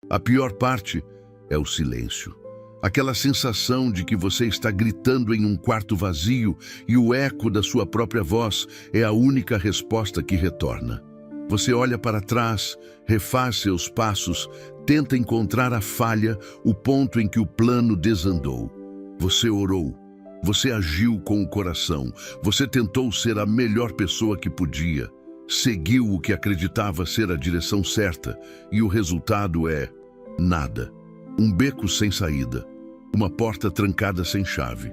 A pior parte é o silêncio. Aquela sensação de que você está gritando em um quarto vazio e o eco da sua própria voz é a única resposta que retorna. Você olha para trás, refaz seus passos, tenta encontrar a falha, o ponto em que o plano desandou. Você orou, você agiu com o coração, você tentou ser a melhor pessoa que podia, seguiu o que acreditava ser a direção certa e o resultado é nada. Um beco sem saída, uma porta trancada sem chave.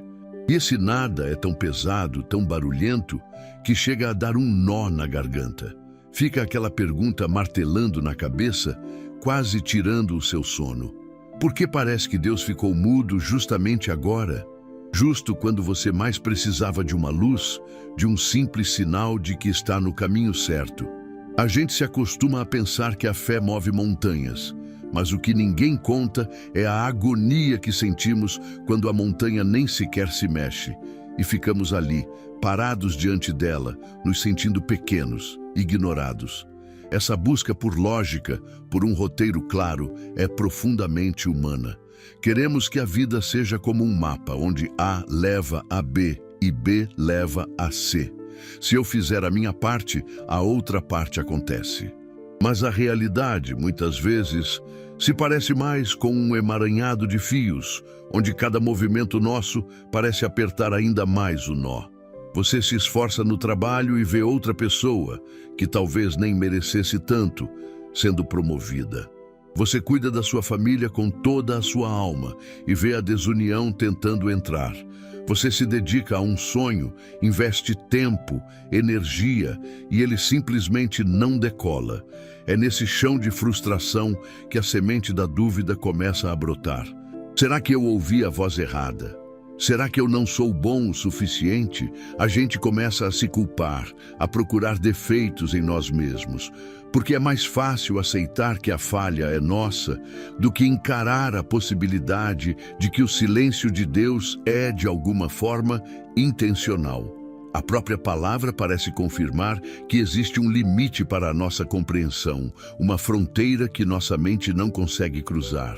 E esse nada é tão pesado, tão barulhento, que chega a dar um nó na garganta. Fica aquela pergunta martelando na cabeça, quase tirando o seu sono. Por que parece que Deus ficou mudo justamente agora? Justo quando você mais precisava de uma luz, de um simples sinal de que está no caminho certo. A gente se acostuma a pensar que a fé move montanhas, mas o que ninguém conta é a agonia que sentimos quando a montanha nem sequer se mexe e ficamos ali, parados diante dela, nos sentindo pequenos, ignorados. Essa busca por lógica, por um roteiro claro, é profundamente humana. Queremos que a vida seja como um mapa, onde A leva a B e B leva a C. Se eu fizer a minha parte, a outra parte acontece. Mas a realidade, muitas vezes, se parece mais com um emaranhado de fios, onde cada movimento nosso parece apertar ainda mais o nó. Você se esforça no trabalho e vê outra pessoa, que talvez nem merecesse tanto, sendo promovida. Você cuida da sua família com toda a sua alma e vê a desunião tentando entrar. Você se dedica a um sonho, investe tempo, energia e ele simplesmente não decola. É nesse chão de frustração que a semente da dúvida começa a brotar. Será que eu ouvi a voz errada? Será que eu não sou bom o suficiente? A gente começa a se culpar, a procurar defeitos em nós mesmos, porque é mais fácil aceitar que a falha é nossa do que encarar a possibilidade de que o silêncio de Deus é, de alguma forma, intencional. A própria palavra parece confirmar que existe um limite para a nossa compreensão, uma fronteira que nossa mente não consegue cruzar.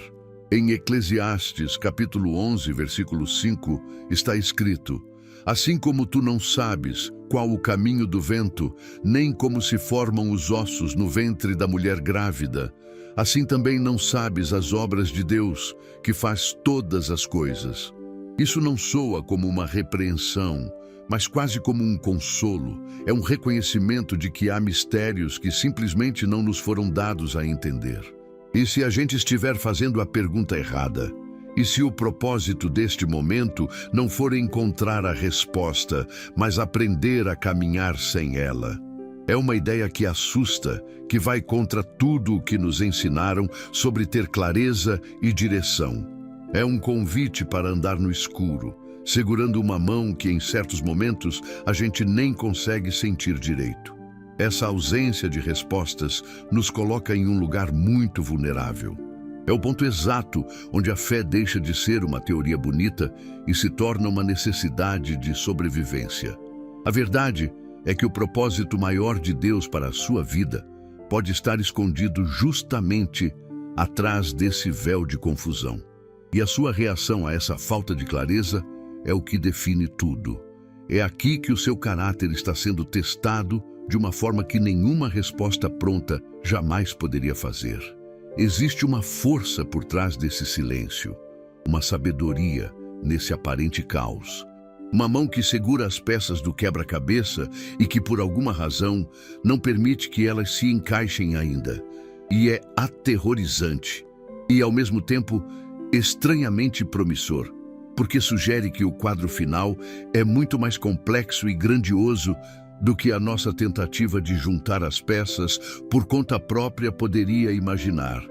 Em Eclesiastes, capítulo 11, versículo 5, está escrito: assim como tu não sabes qual o caminho do vento, nem como se formam os ossos no ventre da mulher grávida, assim também não sabes as obras de Deus, que faz todas as coisas. Isso não soa como uma repreensão, mas quase como um consolo. É um reconhecimento de que há mistérios que simplesmente não nos foram dados a entender. E se a gente estiver fazendo a pergunta errada? E se o propósito deste momento não for encontrar a resposta, mas aprender a caminhar sem ela? É uma ideia que assusta, que vai contra tudo o que nos ensinaram sobre ter clareza e direção. É um convite para andar no escuro, segurando uma mão que em certos momentos a gente nem consegue sentir direito. Essa ausência de respostas nos coloca em um lugar muito vulnerável. É o ponto exato onde a fé deixa de ser uma teoria bonita e se torna uma necessidade de sobrevivência. A verdade é que o propósito maior de Deus para a sua vida pode estar escondido justamente atrás desse véu de confusão. E a sua reação a essa falta de clareza é o que define tudo. É aqui que o seu caráter está sendo testado de uma forma que nenhuma resposta pronta jamais poderia fazer. Existe uma força por trás desse silêncio, uma sabedoria nesse aparente caos. Uma mão que segura as peças do quebra-cabeça e que, por alguma razão, não permite que elas se encaixem ainda. E é aterrorizante e, ao mesmo tempo, estranhamente promissor, porque sugere que o quadro final é muito mais complexo e grandioso do que a nossa tentativa de juntar as peças por conta própria poderia imaginar.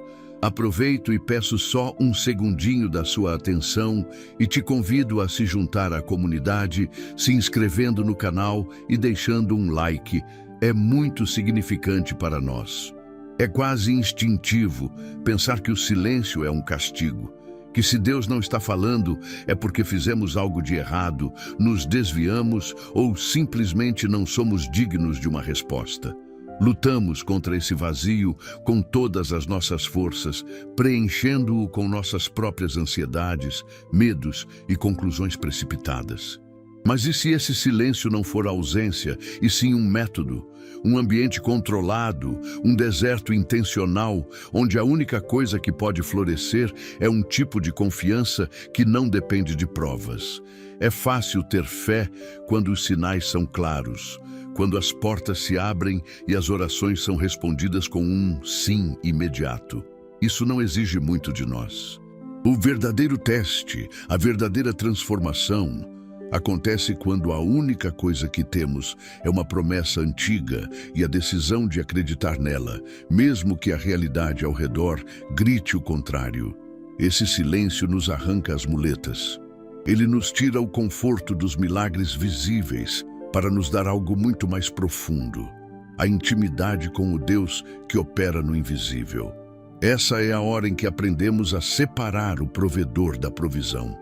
Aproveito e peço só um segundinho da sua atenção e te convido a se juntar à comunidade, se inscrevendo no canal e deixando um like. É muito significante para nós. É quase instintivo pensar que o silêncio é um castigo, que se Deus não está falando é porque fizemos algo de errado, nos desviamos ou simplesmente não somos dignos de uma resposta. Lutamos contra esse vazio com todas as nossas forças, preenchendo-o com nossas próprias ansiedades, medos e conclusões precipitadas. Mas e se esse silêncio não for ausência, e sim um método, um ambiente controlado, um deserto intencional, onde a única coisa que pode florescer é um tipo de confiança que não depende de provas? É fácil ter fé quando os sinais são claros, quando as portas se abrem e as orações são respondidas com um sim imediato. Isso não exige muito de nós. O verdadeiro teste, a verdadeira transformação, acontece quando a única coisa que temos é uma promessa antiga e a decisão de acreditar nela, mesmo que a realidade ao redor grite o contrário. Esse silêncio nos arranca as muletas. Ele nos tira o conforto dos milagres visíveis para nos dar algo muito mais profundo, a intimidade com o Deus que opera no invisível. Essa é a hora em que aprendemos a separar o provedor da provisão.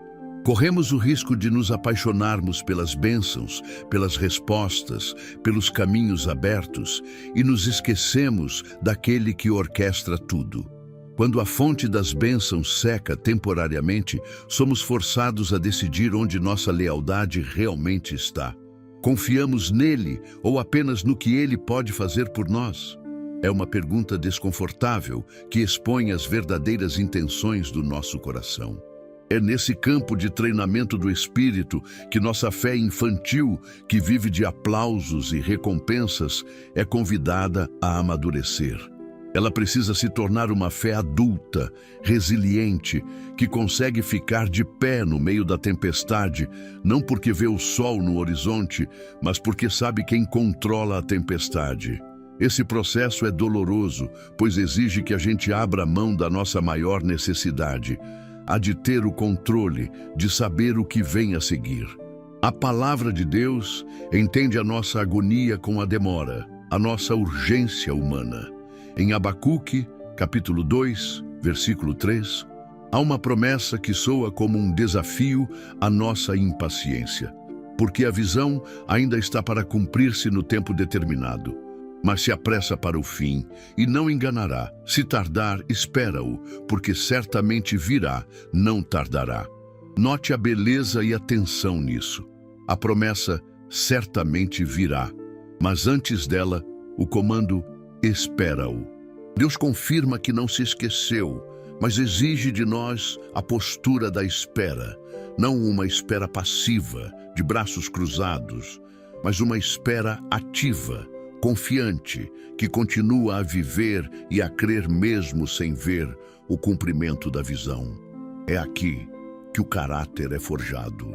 Corremos o risco de nos apaixonarmos pelas bênçãos, pelas respostas, pelos caminhos abertos e nos esquecemos daquele que orquestra tudo. Quando a fonte das bênçãos seca temporariamente, somos forçados a decidir onde nossa lealdade realmente está. Confiamos nele ou apenas no que ele pode fazer por nós? É uma pergunta desconfortável que expõe as verdadeiras intenções do nosso coração. É nesse campo de treinamento do espírito que nossa fé infantil, que vive de aplausos e recompensas, é convidada a amadurecer. Ela precisa se tornar uma fé adulta, resiliente, que consegue ficar de pé no meio da tempestade, não porque vê o sol no horizonte, mas porque sabe quem controla a tempestade. Esse processo é doloroso, pois exige que a gente abra mão da nossa maior necessidade, a de ter o controle, de saber o que vem a seguir. A palavra de Deus entende a nossa agonia com a demora, a nossa urgência humana. Em Abacuque, capítulo 2, versículo 3, há uma promessa que soa como um desafio à nossa impaciência, porque a visão ainda está para cumprir-se no tempo determinado. Mas se apressa para o fim, e não enganará. Se tardar, espera-o, porque certamente virá, não tardará. Note a beleza e a tensão nisso. A promessa certamente virá, mas antes dela, o comando espera-o. Deus confirma que não se esqueceu, mas exige de nós a postura da espera, não uma espera passiva, de braços cruzados, mas uma espera ativa, confiante, que continua a viver e a crer mesmo sem ver o cumprimento da visão. É aqui que o caráter é forjado.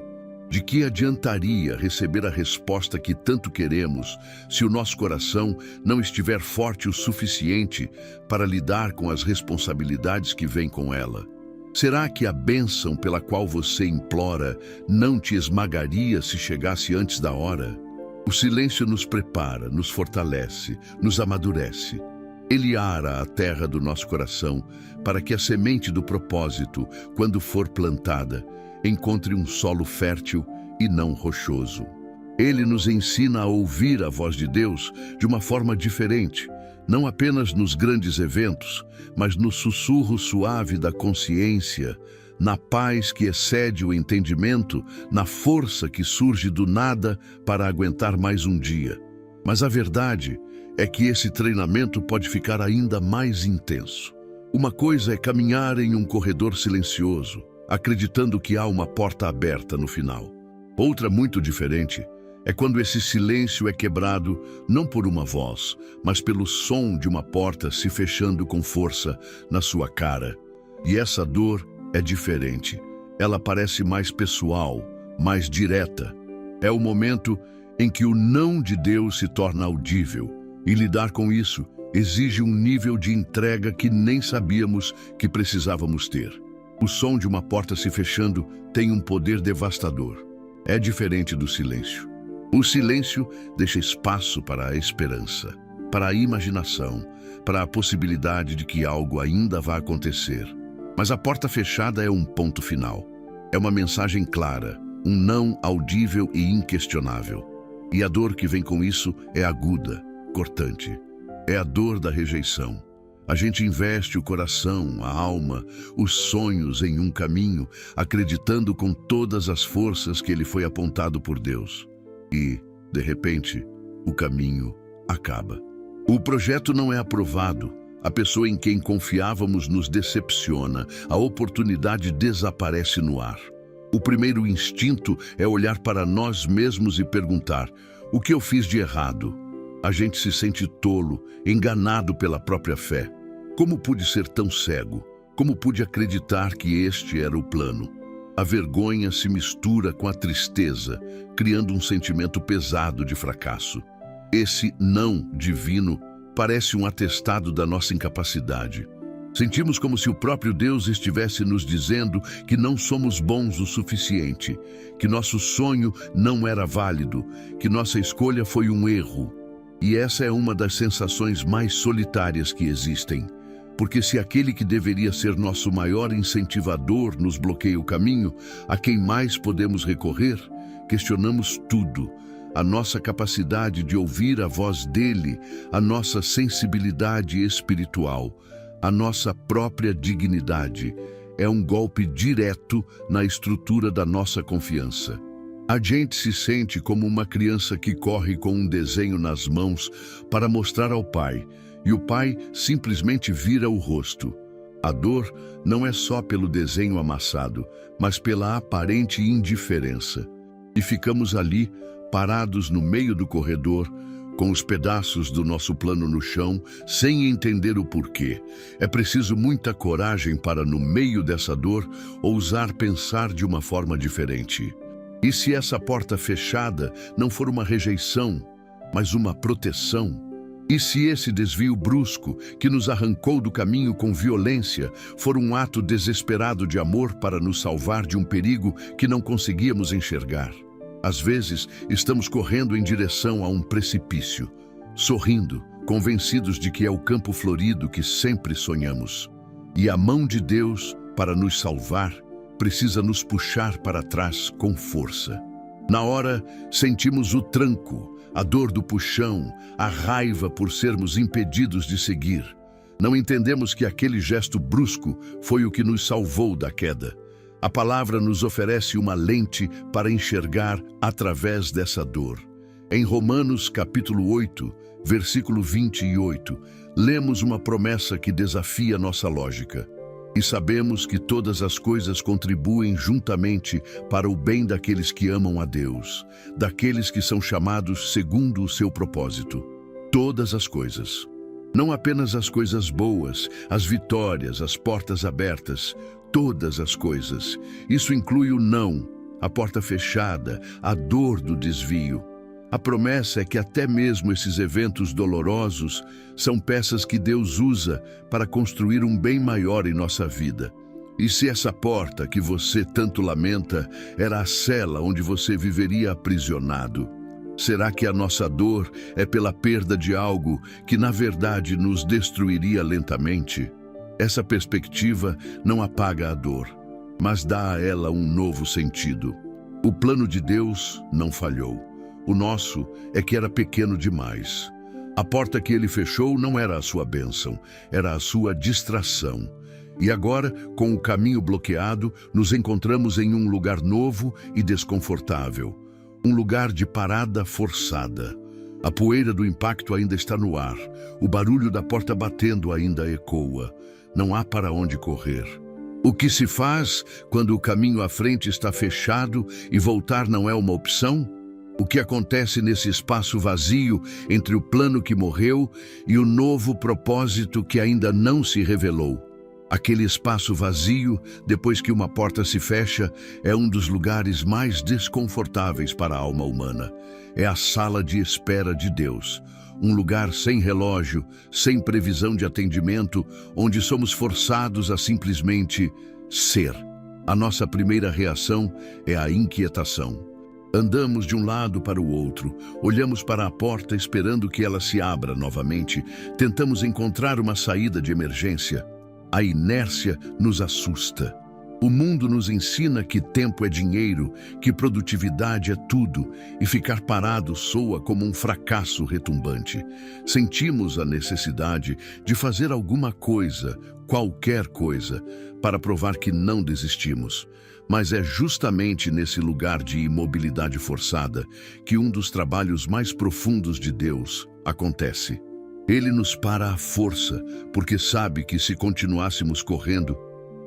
De que adiantaria receber a resposta que tanto queremos se o nosso coração não estiver forte o suficiente para lidar com as responsabilidades que vêm com ela? Será que a bênção pela qual você implora não te esmagaria se chegasse antes da hora? O silêncio nos prepara, nos fortalece, nos amadurece. Ele ara a terra do nosso coração para que a semente do propósito, quando for plantada, encontre um solo fértil e não rochoso. Ele nos ensina a ouvir a voz de Deus de uma forma diferente, não apenas nos grandes eventos, mas no sussurro suave da consciência, na paz que excede o entendimento, na força que surge do nada para aguentar mais um dia. Mas a verdade é que esse treinamento pode ficar ainda mais intenso. Uma coisa é caminhar em um corredor silencioso, acreditando que há uma porta aberta no final. Outra muito diferente é quando esse silêncio é quebrado não por uma voz, mas pelo som de uma porta se fechando com força na sua cara. E essa dor é diferente. Ela parece mais pessoal, mais direta. É o momento em que o não de Deus se torna audível. E lidar com isso exige um nível de entrega que nem sabíamos que precisávamos ter. O som de uma porta se fechando tem um poder devastador. É diferente do silêncio. O silêncio deixa espaço para a esperança, para a imaginação, para a possibilidade de que algo ainda vá acontecer. Mas a porta fechada é um ponto final. É uma mensagem clara, um não audível e inquestionável. E a dor que vem com isso é aguda, cortante. É a dor da rejeição. A gente investe o coração, a alma, os sonhos em um caminho, acreditando com todas as forças que ele foi apontado por Deus. E, de repente, o caminho acaba. O projeto não é aprovado. A pessoa em quem confiávamos nos decepciona. A oportunidade desaparece no ar. O primeiro instinto é olhar para nós mesmos e perguntar: o que eu fiz de errado? A gente se sente tolo, enganado pela própria fé. Como pude ser tão cego? Como pude acreditar que este era o plano? A vergonha se mistura com a tristeza, criando um sentimento pesado de fracasso. Esse não divino parece um atestado da nossa incapacidade. Sentimos como se o próprio Deus estivesse nos dizendo que não somos bons o suficiente, que nosso sonho não era válido, que nossa escolha foi um erro. E essa é uma das sensações mais solitárias que existem. Porque se aquele que deveria ser nosso maior incentivador nos bloqueia o caminho, a quem mais podemos recorrer, questionamos tudo. A nossa capacidade de ouvir a voz dele, a nossa sensibilidade espiritual, a nossa própria dignidade. É um golpe direto na estrutura da nossa confiança. A gente se sente como uma criança que corre com um desenho nas mãos para mostrar ao pai, e o pai simplesmente vira o rosto. A dor não é só pelo desenho amassado, mas pela aparente indiferença. E ficamos ali, parados no meio do corredor, com os pedaços do nosso plano no chão, sem entender o porquê. É preciso muita coragem para, no meio dessa dor, ousar pensar de uma forma diferente. E se essa porta fechada não for uma rejeição, mas uma proteção? E se esse desvio brusco, que nos arrancou do caminho com violência, for um ato desesperado de amor para nos salvar de um perigo que não conseguíamos enxergar? Às vezes, estamos correndo em direção a um precipício, sorrindo, convencidos de que é o campo florido que sempre sonhamos. E a mão de Deus, para nos salvar, precisa nos puxar para trás com força. Na hora, sentimos o tranco, a dor do puxão, a raiva por sermos impedidos de seguir. Não entendemos que aquele gesto brusco foi o que nos salvou da queda. A palavra nos oferece uma lente para enxergar através dessa dor. Em Romanos capítulo 8, versículo 28, lemos uma promessa que desafia nossa lógica. E sabemos que todas as coisas contribuem juntamente para o bem daqueles que amam a Deus, daqueles que são chamados segundo o seu propósito. Todas as coisas. Não apenas as coisas boas, as vitórias, as portas abertas, todas as coisas. Isso inclui o não, a porta fechada, a dor do desvio. A promessa é que até mesmo esses eventos dolorosos são peças que Deus usa para construir um bem maior em nossa vida. E se essa porta que você tanto lamenta era a cela onde você viveria aprisionado? Será que a nossa dor é pela perda de algo que na verdade nos destruiria lentamente? Essa perspectiva não apaga a dor, mas dá a ela um novo sentido. O plano de Deus não falhou. O nosso é que era pequeno demais. A porta que ele fechou não era a sua bênção, era a sua distração. E agora, com o caminho bloqueado, nos encontramos em um lugar novo e desconfortável. Um lugar de parada forçada. A poeira do impacto ainda está no ar. O barulho da porta batendo ainda ecoa. Não há para onde correr. O que se faz quando o caminho à frente está fechado e voltar não é uma opção? O que acontece nesse espaço vazio entre o plano que morreu e o novo propósito que ainda não se revelou? Aquele espaço vazio, depois que uma porta se fecha, é um dos lugares mais desconfortáveis para a alma humana. É a sala de espera de Deus. Um lugar sem relógio, sem previsão de atendimento, onde somos forçados a simplesmente ser. A nossa primeira reação é a inquietação. Andamos de um lado para o outro, olhamos para a porta esperando que ela se abra novamente, tentamos encontrar uma saída de emergência. A inércia nos assusta. O mundo nos ensina que tempo é dinheiro, que produtividade é tudo, e ficar parado soa como um fracasso retumbante. Sentimos a necessidade de fazer alguma coisa, qualquer coisa, para provar que não desistimos. Mas é justamente nesse lugar de imobilidade forçada que um dos trabalhos mais profundos de Deus acontece. Ele nos para à força, porque sabe que se continuássemos correndo,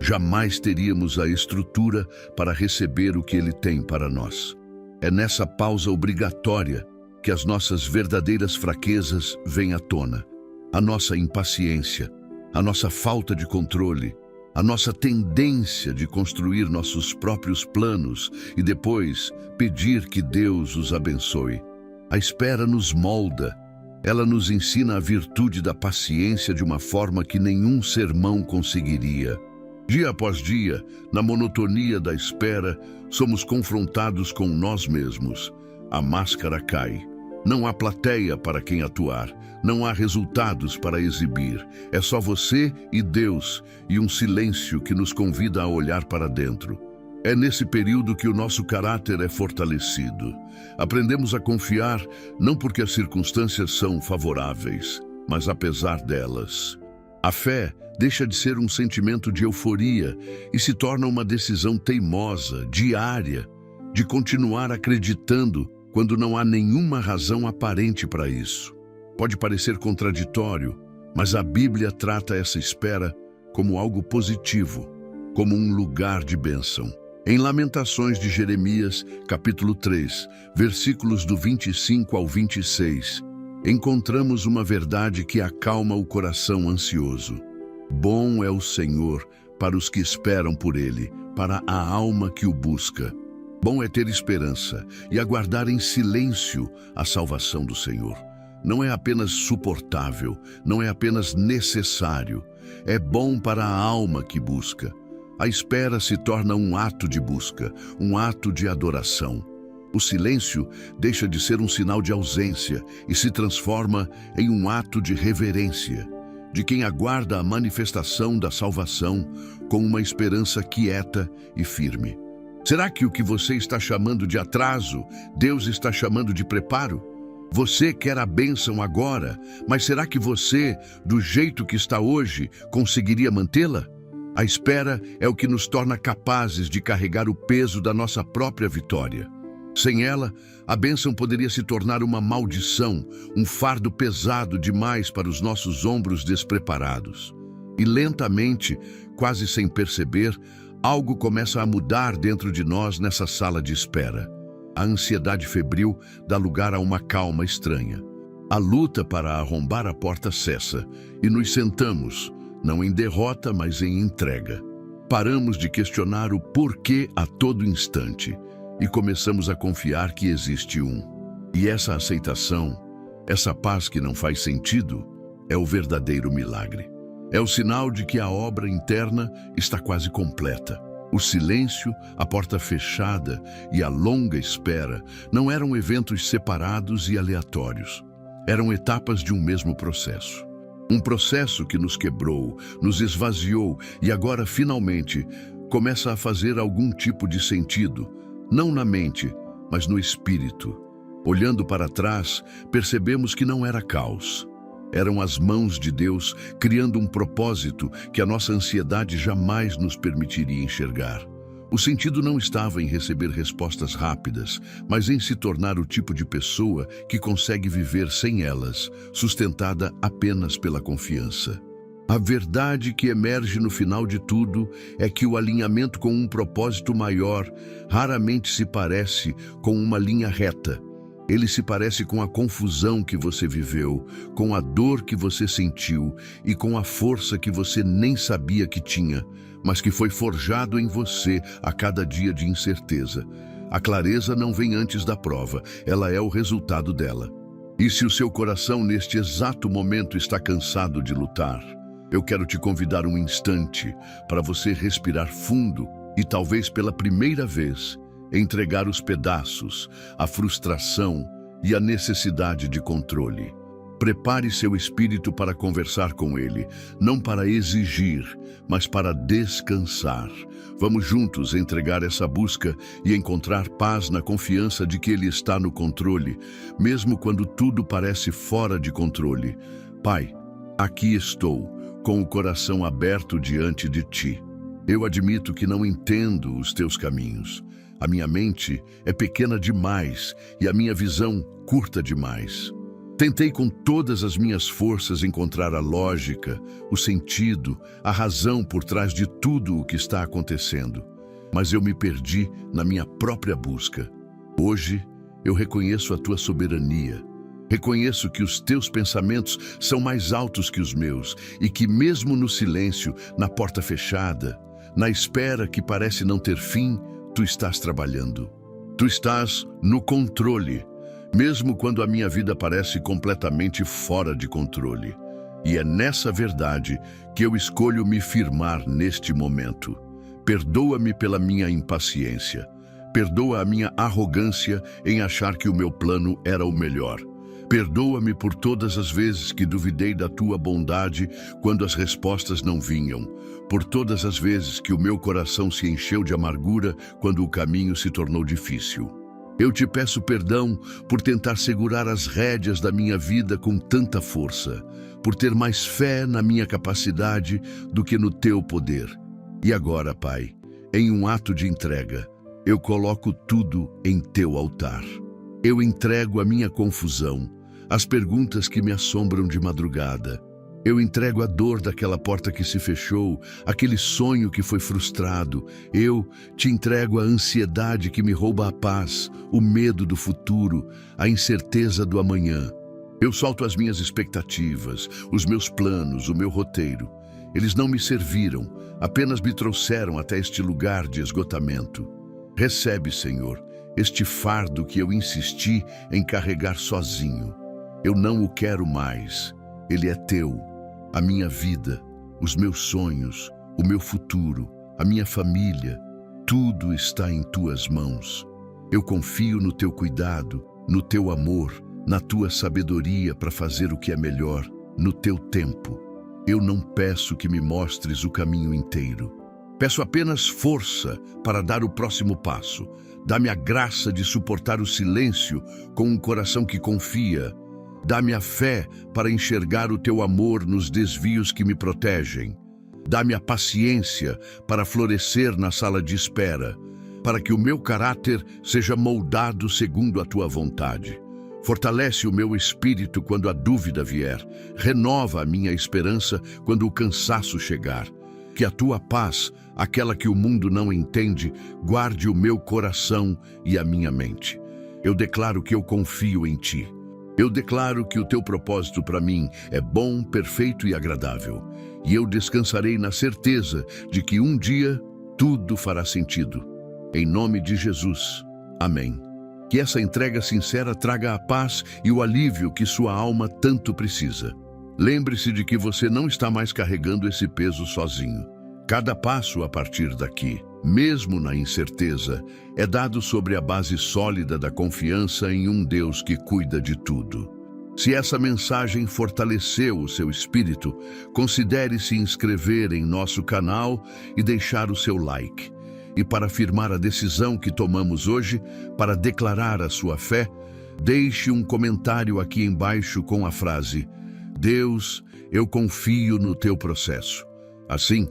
jamais teríamos a estrutura para receber o que Ele tem para nós. É nessa pausa obrigatória que as nossas verdadeiras fraquezas vêm à tona. A nossa impaciência, a nossa falta de controle, a nossa tendência de construir nossos próprios planos e depois pedir que Deus os abençoe. A espera nos molda. Ela nos ensina a virtude da paciência de uma forma que nenhum sermão conseguiria. Dia após dia, na monotonia da espera, somos confrontados com nós mesmos. A máscara cai. Não há plateia para quem atuar. Não há resultados para exibir. É só você e Deus, e um silêncio que nos convida a olhar para dentro. É nesse período que o nosso caráter é fortalecido. Aprendemos a confiar não porque as circunstâncias são favoráveis, mas apesar delas. A fé deixa de ser um sentimento de euforia e se torna uma decisão teimosa, diária, de continuar acreditando quando não há nenhuma razão aparente para isso. Pode parecer contraditório, mas a Bíblia trata essa espera como algo positivo, como um lugar de bênção. Em Lamentações de Jeremias, capítulo 3, versículos do 25 ao 26, encontramos uma verdade que acalma o coração ansioso. Bom é o Senhor para os que esperam por Ele, para a alma que o busca. Bom é ter esperança e aguardar em silêncio a salvação do Senhor. Não é apenas suportável, não é apenas necessário. É bom para a alma que busca. A espera se torna um ato de busca, um ato de adoração. O silêncio deixa de ser um sinal de ausência e se transforma em um ato de reverência, de quem aguarda a manifestação da salvação com uma esperança quieta e firme. Será que o que você está chamando de atraso, Deus está chamando de preparo? Você quer a bênção agora, mas será que você, do jeito que está hoje, conseguiria mantê-la? A espera é o que nos torna capazes de carregar o peso da nossa própria vitória. Sem ela, a bênção poderia se tornar uma maldição, um fardo pesado demais para os nossos ombros despreparados. E lentamente, quase sem perceber, algo começa a mudar dentro de nós nessa sala de espera. A ansiedade febril dá lugar a uma calma estranha. A luta para arrombar a porta cessa e nos sentamos, não em derrota, mas em entrega. Paramos de questionar o porquê a todo instante e começamos a confiar que existe um. E essa aceitação, essa paz que não faz sentido, é o verdadeiro milagre. É o sinal de que a obra interna está quase completa. O silêncio, a porta fechada e a longa espera não eram eventos separados e aleatórios. Eram etapas de um mesmo processo. Um processo que nos quebrou, nos esvaziou e agora, finalmente, começa a fazer algum tipo de sentido, não na mente, mas no espírito. Olhando para trás, percebemos que não era caos. Eram as mãos de Deus criando um propósito que a nossa ansiedade jamais nos permitiria enxergar. O sentido não estava em receber respostas rápidas, mas em se tornar o tipo de pessoa que consegue viver sem elas, sustentada apenas pela confiança. A verdade que emerge no final de tudo é que o alinhamento com um propósito maior raramente se parece com uma linha reta. Ele se parece com a confusão que você viveu, com a dor que você sentiu e com a força que você nem sabia que tinha, mas que foi forjado em você a cada dia de incerteza. A clareza não vem antes da prova, ela é o resultado dela. E se o seu coração neste exato momento está cansado de lutar, eu quero te convidar um instante para você respirar fundo e talvez pela primeira vez entregar os pedaços, a frustração e a necessidade de controle. Prepare seu espírito para conversar com Ele, não para exigir, mas para descansar. Vamos juntos entregar essa busca e encontrar paz na confiança de que Ele está no controle, mesmo quando tudo parece fora de controle. Pai, aqui estou, com o coração aberto diante de Ti. Eu admito que não entendo os Teus caminhos. A minha mente é pequena demais e a minha visão curta demais. Tentei com todas as minhas forças encontrar a lógica, o sentido, a razão por trás de tudo o que está acontecendo. Mas eu me perdi na minha própria busca. Hoje, eu reconheço a Tua soberania. Reconheço que os Teus pensamentos são mais altos que os meus e que mesmo no silêncio, na porta fechada, na espera que parece não ter fim, Tu estás trabalhando. Tu estás no controle, mesmo quando a minha vida parece completamente fora de controle. E é nessa verdade que eu escolho me firmar neste momento. Perdoa-me pela minha impaciência. Perdoa a minha arrogância em achar que o meu plano era o melhor. Perdoa-me por todas as vezes que duvidei da Tua bondade quando as respostas não vinham. Por todas as vezes que o meu coração se encheu de amargura quando o caminho se tornou difícil. Eu Te peço perdão por tentar segurar as rédeas da minha vida com tanta força, por ter mais fé na minha capacidade do que no Teu poder. E agora, Pai, em um ato de entrega, eu coloco tudo em Teu altar. Eu entrego a minha confusão, as perguntas que me assombram de madrugada. Eu entrego a dor daquela porta que se fechou, aquele sonho que foi frustrado. Eu Te entrego a ansiedade que me rouba a paz, o medo do futuro, a incerteza do amanhã. Eu solto as minhas expectativas, os meus planos, o meu roteiro. Eles não me serviram, apenas me trouxeram até este lugar de esgotamento. Recebe, Senhor, este fardo que eu insisti em carregar sozinho. Eu não o quero mais. Ele é Teu. A minha vida, os meus sonhos, o meu futuro, a minha família, tudo está em Tuas mãos. Eu confio no Teu cuidado, no Teu amor, na Tua sabedoria para fazer o que é melhor, no Teu tempo. Eu não peço que me mostres o caminho inteiro. Peço apenas força para dar o próximo passo. Dá-me a graça de suportar o silêncio com um coração que confia. Dá-me a fé para enxergar o Teu amor nos desvios que me protegem. Dá-me a paciência para florescer na sala de espera, para que o meu caráter seja moldado segundo a Tua vontade. Fortalece o meu espírito quando a dúvida vier. Renova a minha esperança quando o cansaço chegar. Que a Tua paz, aquela que o mundo não entende, guarde o meu coração e a minha mente. Eu declaro que eu confio em Ti. Eu declaro que o Teu propósito para mim é bom, perfeito e agradável. E eu descansarei na certeza de que um dia tudo fará sentido. Em nome de Jesus. Amém. Que essa entrega sincera traga a paz e o alívio que sua alma tanto precisa. Lembre-se de que você não está mais carregando esse peso sozinho. Cada passo a partir daqui, mesmo na incerteza, é dado sobre a base sólida da confiança em um Deus que cuida de tudo. Se essa mensagem fortaleceu o seu espírito, considere se inscrever em nosso canal e deixar o seu like. E para afirmar a decisão que tomamos hoje, para declarar a sua fé, deixe um comentário aqui embaixo com a frase: Deus, eu confio no Teu processo. Assim,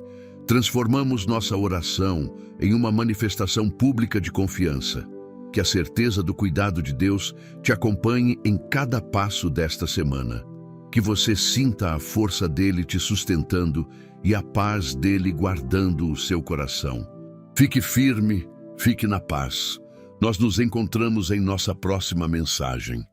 transformamos nossa oração em uma manifestação pública de confiança. Que a certeza do cuidado de Deus te acompanhe em cada passo desta semana. Que você sinta a força dele te sustentando e a paz dele guardando o seu coração. Fique firme, fique na paz. Nós nos encontramos em nossa próxima mensagem.